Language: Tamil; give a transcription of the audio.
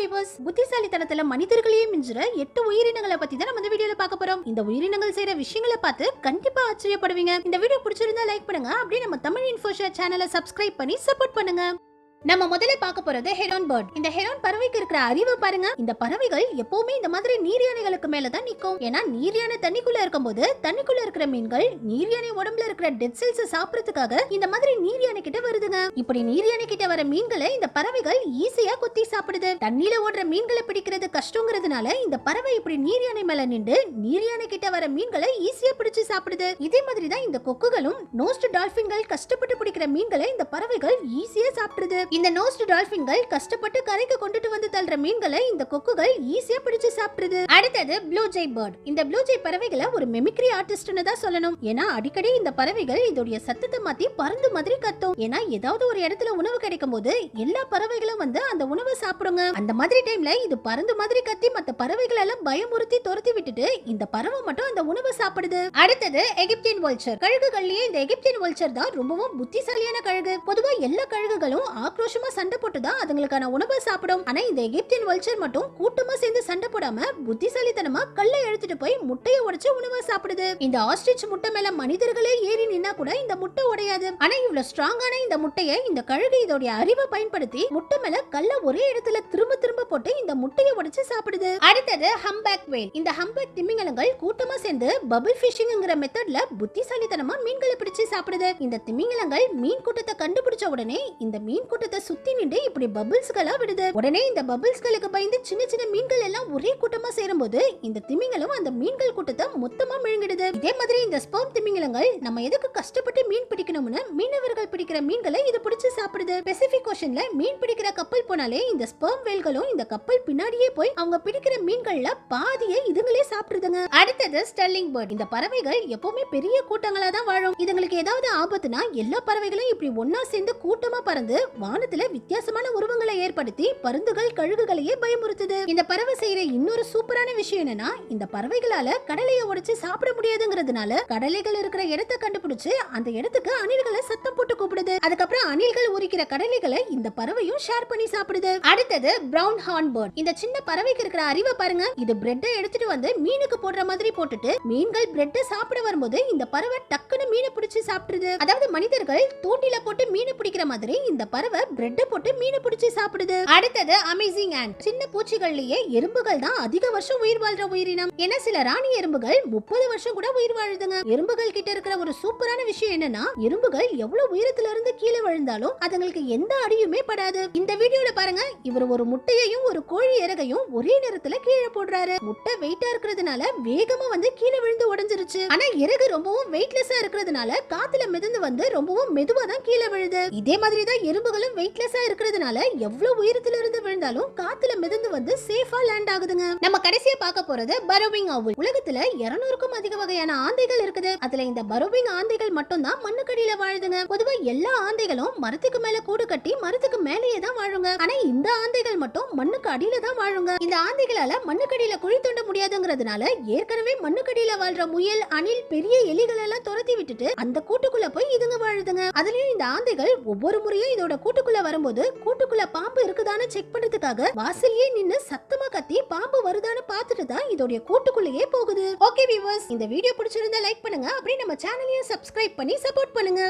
வீவர்ஸ், புத்திசாலித்தனத்துல மனிதர்களையே மிஞ்சுற 8 உயிரினங்களை பத்தி தான் நம்ம இந்த வீடியோல பார்க்க போறோம். இந்த உயிரினங்கள் செய்யற விஷயங்களை பார்த்து கண்டிப்பா ஆச்சரியப்படுவீங்க. இந்த வீடியோ பிடிச்சிருந்தா லைக் பண்ணுங்க. அப்படியே நம்ம தமிழ் இன்ஃபோஷேர் சேனலை சப்ஸ்கிரைப் பண்ணி சப்போர்ட் பண்ணுங்க. நம்ம முதல்ல பார்க்க போறது ஹெரான் பேர்ட். இந்த ஹெரான் பறவைக்கு இருக்கிற அறிவு பாருங்க. இந்த பறவைகள் எப்பவுமே இந்த மாதிரி நீர் யானைகளுக்கு மேலதான் நிக்கும். ஏன்னா நீர் யானை தண்ணிக்குள்ள இருக்கும்போது தண்ணிக்குள்ள இருக்கிற மீன்கள் நீர் யானை உடம்புல இருக்கிற டெட் செல்ஸ் சாப்பிடறதுக்காக இந்த மாதிரி நீர் யானை கிட்ட வருதுங்க. இப்படி நீர் யானை கிட்ட வர மீன்களை இந்த பறவைகள் ஈஸியா கொத்தி சாப்பிடுது. தண்ணியில ஓடுற மீன்களை பிடிக்கிறது கஷ்டங்கிறதுனால இந்த பறவை இப்படி நீர் யானை மேல நின்று நீர் யானை கிட்ட வர மீன்களை ஈஸியா பிடிச்சு சாப்பிடுது. இதே மாதிரி தான் இந்த கொக்குகளும் நோஸ்ட் டால்பின்கள் கஷ்டப்பட்டு பிடிக்கிற மீன்களை இந்த பறவைகள் ஈஸியா சாப்பிடுது. இந்த நோஸ்ட் டால்பின்கள் கஷ்டப்பட்டு கரைக்கு கொண்டுட்டு வந்து தள்ளுற மீன்களை இந்த கொக்குகள் ஈஸியா பிடிச்சு சாப்பிடுது. அடுத்தது ப்ளூ ஜெய் பேர்ட். இந்த ப்ளூ ஜெய் பறவைகளை ஒரு மிமிக்ரி ஆர்டிஸ்ட்னு தான் சொல்லணும். ஏன்னா அடிக்கடி இந்த பறவைகள் இதோட சத்தத்தை மாத்தி பருந்து மாதிரி கத்தும். ஏன்னா ஏதாவது ஒரு இடத்துல உணவு கிடைக்கும் போது எல்லா பறவைகளும் வந்து அந்த உணவை சாப்பிடுங்க. அந்த மாதிரி டைம்ல இது பருந்து மாதிரி கத்தி மத்த பறவைகள் எல்லாம் பயமுறுத்தி துரத்தி விட்டுட்டு இந்த பறவை மட்டும் அந்த உணவை சாப்பிடுது. அடுத்தது எகிப்தியன் வல்ச்சர். கழுகுகள்லயே இந்த எகிப்தியன் வல்ச்சர் தான் ரொம்பவும் புத்திசாலியான கழுகு. பொதுவா எல்லா கழுகுகளும் ஆக்ரோஷமா சண்டை போட்டுதான் அதுங்களுக்கான உணவை சாப்பிடும். ஆனா இந்த எகிப்தியன் வல்ச்சர் மட்டும் கூட்டமா சேர்ந்து சண்டை போடாம புத்திசாலித்தனமா கல்லை எடுத்துட்டு போய் முட்டையை உடைச்சு உணவை சாப்பிடுது. இந்த ஆஸ்ட்ரிச் முட்டை மேல மனிதர்களே ஏறி நின்னா கூட இந்த முட்டை உடையாது. ஆனா இவ்வளவு ஸ்ட்ராங்கான இந்த முட்டையை இந்த கழுகு இதோட அறிவை பயன்படுத்தி முட்டை மேல கல்ல ஒரே இடத்துல திரும்ப திரும்ப போட்டு இந்த முட்டையை உடைச்சு சாப்பிடுது. அடுத்தது ஹம்பேக் வேல். இந்த ஹம்பேக் திமிங்கலங்கள் கூட்டமா சேர்ந்து பபிள் ஃபிஷிங்ங்கிற மெத்தட்ல புத்திசாலித்தனமா மீன்களை பிடிச்சு சாப்பிடுது. இந்த திமிங்கலங்கள் மீன் கூட்டத்தை கண்டுபிடிச்ச உடனே இந்த மீன் கூட்டத்தை சுத்தி நின்று இப்படி பபிள்ஸ்களா விடுது. உடனே இந்த பபிள்ஸ்களுக்கு பயந்து சின்ன சின்ன மீன்கள் எல்லாம் ஒரே கூட்டமா சேரும்போது இந்த திமிங்கலம் அந்த மீன்கள் கூட்டத்தை மொத்தமா விழுங்கிடுது. இதே மாதிரி இந்த ஸ்பெர்ம் திமிங்கலங்கள் நம்ம எதுக்கு கஷ்டப்பட்டு மீன் பிடிக்கணும்னு மீனவர்கள் பிடிக்கிற மீன்களை இது பிடிச்சு சாப்பிடுது. பெசிபிக் ஓஷன்ல மீன் பிடிக்கிற கப்பல் போனாலே இந்த ஸ்பெர்ம் வேல்களும் இந்த கப்பல் பின்னாடியே போய் அவங்க பிடிக்கிற மீன்கள்ல பாதியை இதுங்களே சாப்பிடுதுங்க. அடுத்தது ஸ்டெர்லிங் பேர்ட். இந்த பறவைகள் எப்பவுமே பெரிய கூட்டங்களா தான் வாழும். இதுங்களுக்கு ஏதாவது ஆபத்துனா எல்லா பறவைகளும் இப்படி ஒன்னா சேர்ந்து கூட்டமா பறந்து வானத்துல வித்தியாசமான உருவங்களை ஏற்படுத்தி பருந்துகள் கழுகுகளையே பயமுறுத்துது. இந்த பறவை செய்யற இன்னொரு சூப்பரான விஷயம் என்னன்னா இந்த பறவைகளால கடலையை உடைச்சு சாப்பிட முடியாதுங்கிறதுனால கடலைகள் இருக்கிற இடத்தை கண்டுபிடிச்சு அந்த இடத்துக்கு அணில்களை சத்தம் போட்டு கூப்பிடுது. அதுக்கப்புறம் அணில்கள் உரிக்கிற கடலைகளை இந்த பறவையும் ஷேர் பண்ணி சாப்பிடுது. அடுத்தது பிரவுன் ஹார்ன் பேர்ட். இந்த சின்ன பறவைக்கு இருக்கிற அறிவை பாருங்க. இது பிரெட்டை எடுத்துட்டு வந்து மீனுக்கு போடுற மாதிரி போட்டுட்டு மீன்கள் பிரெட்டை சாப்பிட வரும்போது இந்த பறவை டக்குன்னு மீனை பிடிச்சு சாப்பிடுது. அதாவது மனிதர்கள் தூண்டில போட்டு மீனை பிடிக்கிற மாதிரி இந்த பறவை பிரெட்டை போட்டு மீனை பிடிச்சு சாப்பிடுது. அடுத்தது அமேசிங் ஆண்ட். சின்ன பூச்சிகள்லயே எறும்புகள் தான் அதிக வருஷம் உயிர் வாழ்ற உயிரினம். ஏன்னா சில ராணி எறும்புகள் 30 வருஷம் கூட உயிர் வாழுதுங்க. எறும்புகள் கிட்ட இருக்கிற ஒரு சூப்பரான விஷயம் என்னன்னா எறும்புகள் எவ்வளவு உயரத்துல இருந்து கீழே விழுந்தாலும் அதுங்களுக்கு எந்த அடியுமே படாது. இந்த வீடியோல பாருங்க, இவர் ஒரு முட்டையையும் ஒரு கோழி இறகையும் ஒரே நேரத்துல கீழே போடுறாரு. முட்டை வெயிட்டா இருக்கிறதுனால வேகமா வந்து கீழே விழுந்து உடைஞ்சிருச்சு. ஆனா இறகு ரொம்பவும் வெயிட்லெஸ்ஸா இருக்கிறதுனால காத்துல மிதந்து வந்து ரொம்பவும் மெதுவா தான் கீழே விழுது. இதே மாதிரி தான் எறும்புகளும் வெயிட்லெஸ்ஸா இருக்கிறதுனால எவ்வளவு உயரத்துல இருந்து விழுந்தாலும் காத்துல மிதந்து வந்து சேஃபா லேண்ட் ஆகுதுங்க. நம்ம கடைசியா பார்க்க போறது பரோவிங் ஆவுல். உலகத்துல 200க்கும் அதிக வகையான ஆந்தைகள் இருக்குது. அதுல இந்த பரோவிங் ஆந்தைகள் மட்டும் தான் மண்ணுக்கடியில வாழுதுங்க. பொதுவா எல்லா ஆந்தைகளும் மரத்துக்கு மேல கூடு கட்டி மரத்துக்கு மேலேயே தான் வாழுங்க. ஆனா இந்த ஆந்தைகள் மட்டும் மண்ணுக்கு அடியில தான் வாழுங்க. இந்த ஆந்தைகளால மண்ணுக்கடியில குழி தோண்ட முடியாதுங்கிறதுனால ஏற்கனவே மண்ணுக்கடியில வாழ்ற முயல், அணில், பெரிய எலிகள் எல்லாம் துரத்தி விட்டுட்டு அந்த கூட்டுக்குள்ள போய் இதுங்க வாழுதுங்க. அதுலயும் இந்த ஆந்தைகள் ஒவ்வொரு முறையும் இதோட கூட்டுக்குள்ள வரும்போது கூட்டுக்குள்ள பாம்பு இருக்குதான்னு செக் பண்றதுக்காக வாசல்லே நின்னு சத்தமா கத்தி பாம்பு வருதான்னு பார்த்துட்டு தான் இதோட கூட்டுக்குள்ளேயே போகுது. ஓகே வியூவர்ஸ், இந்த வீடியோ பிடிச்சிருந்தா லைக் பண்ணுங்க. அப்படியே நம்ம சேனலையும் சப்ஸ்கிரைப் பண்ணி சப்போர்ட் பண்ணுங்க.